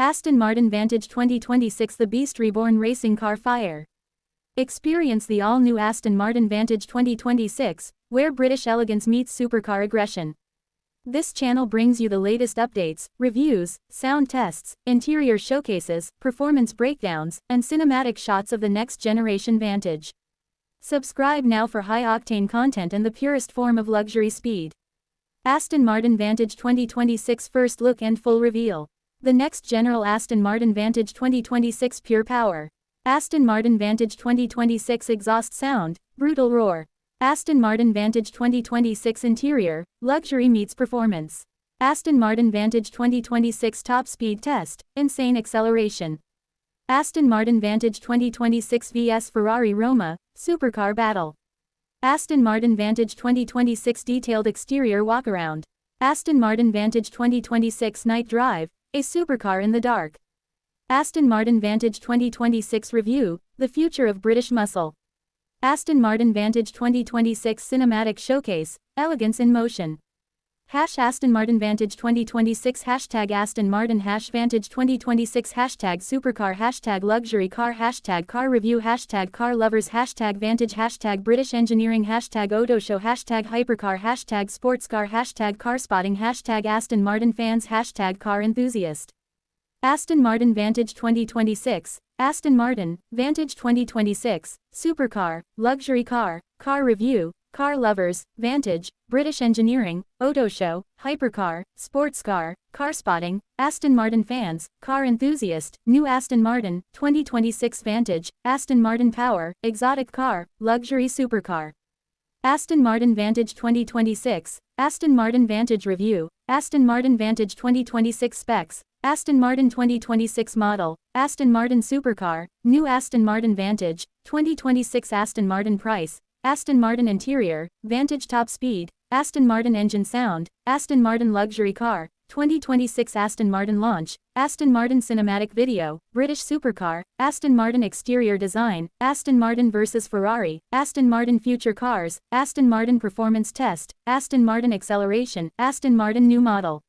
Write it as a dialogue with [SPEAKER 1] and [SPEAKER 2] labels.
[SPEAKER 1] Aston Martin Vantage 2026, the Beast Reborn racing car fire. Experience the all-new Aston Martin Vantage 2026, where British elegance meets supercar aggression. This channel brings you the latest updates, reviews, sound tests, interior showcases, performance breakdowns, and cinematic shots of the next-generation Vantage. Subscribe now for high-octane content and the purest form of luxury speed. Aston Martin Vantage 2026 first look and full reveal. The next general Aston Martin Vantage 2026 pure power. Aston Martin Vantage 2026 exhaust sound, brutal roar. Aston Martin Vantage 2026 interior, luxury meets performance. Aston Martin Vantage 2026 top speed test, insane acceleration. Aston Martin Vantage 2026 vs Ferrari Roma, supercar battle. Aston Martin Vantage 2026 detailed exterior walkaround. Aston Martin Vantage 2026 night drive, a supercar in the dark. Aston Martin Vantage 2026 review, the future of British muscle. Aston Martin Vantage 2026 cinematic showcase, elegance in motion. Aston Martin Vantage 2026 Aston Martin Vantage 2026 supercar luxury car car review car lovers Vantage British engineering auto show hypercar sports car car spotting Aston Martin fans car enthusiast. Aston Martin Vantage 2026, Aston Martin Vantage 2026, supercar, luxury car review, car lovers, Vantage, British engineering, auto show, hypercar, sports car spotting, Aston Martin fans, car enthusiast, new Aston Martin 2026 Vantage, Aston Martin power, exotic car, luxury supercar. Aston Martin Vantage 2026, Aston Martin Vantage review, Aston Martin Vantage 2026 specs, Aston Martin 2026 model, Aston Martin supercar, new Aston Martin Vantage, 2026 Aston Martin price, Aston Martin interior, Vantage top speed, Aston Martin engine sound, Aston Martin luxury car, 2026 Aston Martin launch, Aston Martin cinematic video, British supercar, Aston Martin exterior design, Aston Martin vs Ferrari, Aston Martin future cars, Aston Martin performance test, Aston Martin acceleration, Aston Martin new model.